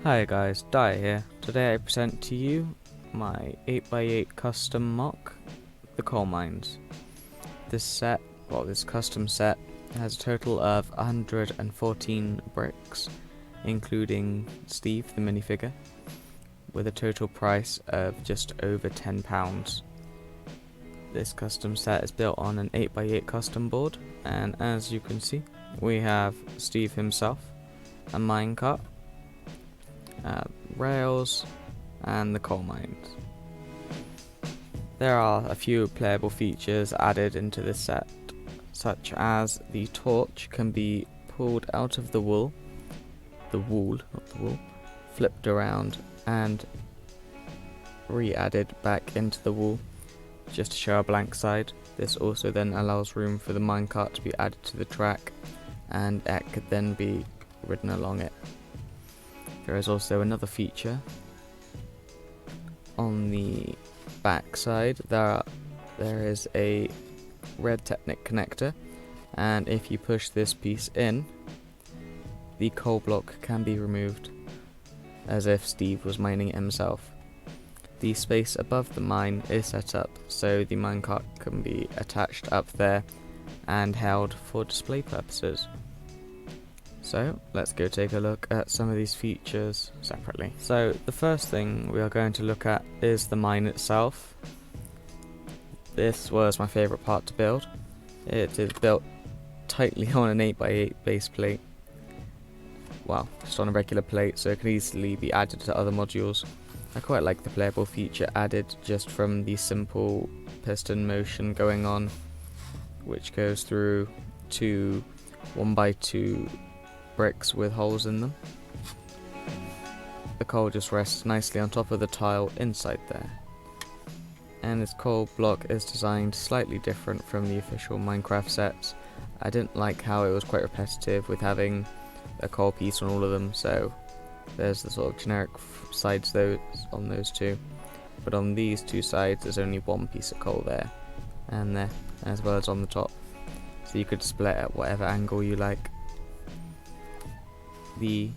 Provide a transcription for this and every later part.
Hi guys, Dai here. Today I present to you my 8x8 custom mock, the coal mines. This custom set has a total of 114 bricks, including Steve the minifigure, with a total price of just over £10. This custom set is built on an 8x8 custom board, and as you can see, we have Steve himself, a minecart, rails, and the coal mines. There are a few playable features added into this set, such as the torch can be pulled out of the wool, flipped around and re-added back into the wool just to show a blank side. This also then allows room for the minecart to be added to the track, and it could then be ridden along it. There is also another feature on the back side. There is a red Technic Connector, and if you push this piece in, the coal block can be removed, as if Steve was mining it himself. The space above the mine is set up so the minecart can be attached up there and held for display purposes. So let's go take a look at some of these features separately. So the first thing we are going to look at is the mine itself. This was my favourite part to build. It is built tightly on an 8x8 base plate. Well, just on a regular plate, so it can easily be added to other modules. I quite like the playable feature added just from the simple piston motion going on, which goes through two 1x2 bricks with holes in them. The coal just rests nicely on top of the tile inside there. And this coal block is designed slightly different from the official Minecraft sets. I didn't like how it was quite repetitive with having a coal piece on all of them, so there's the sort of generic sides on those two, but on these two sides there's only one piece of coal there and there, as well as on the top, so you could split at whatever angle you like. The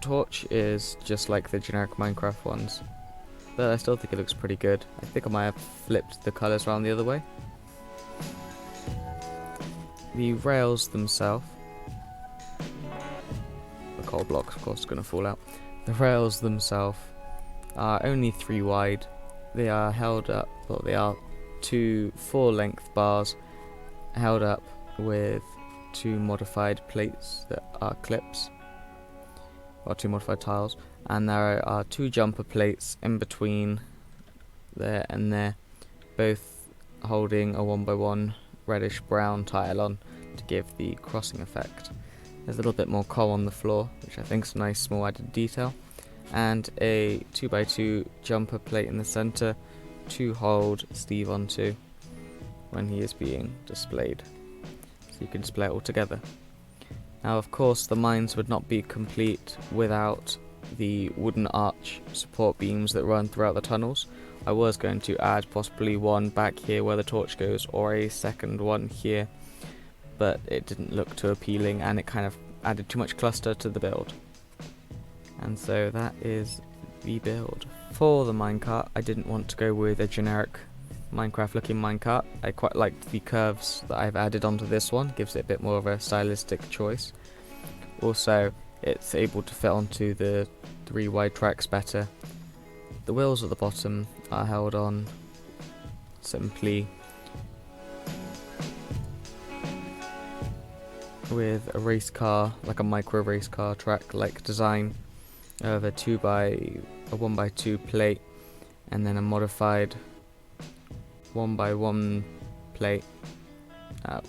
torch is just like the generic Minecraft ones, but I still think it looks pretty good. I think I might have flipped the colours around the other way. The rails themselves, the coal block of course is going to fall out. The rails themselves are only 3 wide. They are held up, well, they are 2 4-length bars held up with 2 modified plates that are clips, or 2 modified tiles, and there are 2 jumper plates in between there and there, both holding a 1x1 reddish brown tile on to give the crossing effect. There's a little bit more coal on the floor, which I think is a nice small added detail, and a 2x2 jumper plate in the centre to hold Steve onto when he is being displayed, so you can display it all together. Now of course the mines would not be complete without the wooden arch support beams that run throughout the tunnels. I was going to add possibly one back here where the torch goes, or a second one here, but it didn't look too appealing and it kind of added too much cluster to the build. And so that is the build. For the minecart, I didn't want to go with a generic Minecraft looking minecart. I quite liked the curves that I've added onto this one, gives it a bit more of a stylistic choice. Also, it's able to fit onto the 3 wide tracks better. The wheels at the bottom are held on simply with a race car, like a micro race car track like design of a 1x2 plate, and then a modified 1x1 plate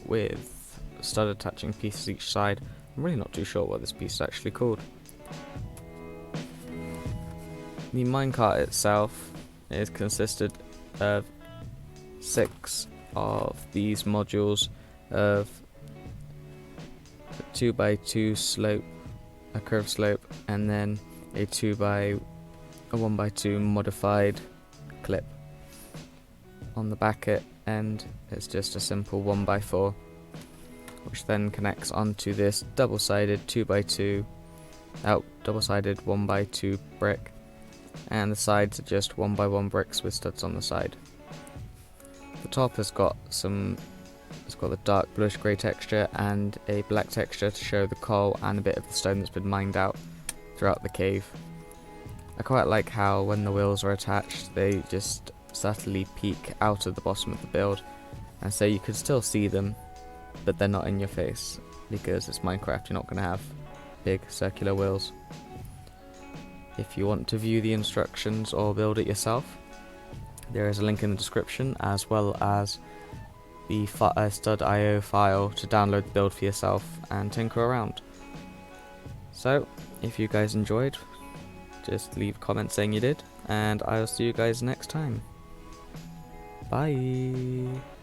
with stud attaching pieces each side. I'm really not too sure what this piece is actually called. The minecart itself is consisted of 6 of these modules of a 2x2 slope, a curved slope, and then a 1x2 modified clip. On the back end it's just a simple 1x4, which then connects onto this double-sided 2x2 double-sided 1x2 brick, and the sides are just 1x1 bricks with studs on the side. The top has got the dark bluish grey texture and a black texture to show the coal and a bit of the stone that's been mined out throughout the cave. I quite like how when the wheels are attached they just subtly peek out of the bottom of the build, and so you can still see them, but they're not in your face because it's Minecraft. You're not going to have big circular wheels. If you want to view the instructions or build it yourself, there is a link in the description, as well as the stud.io file to download the build for yourself and tinker around. So, if you guys enjoyed, just leave a comment saying you did, and I will see you guys next time. Bye!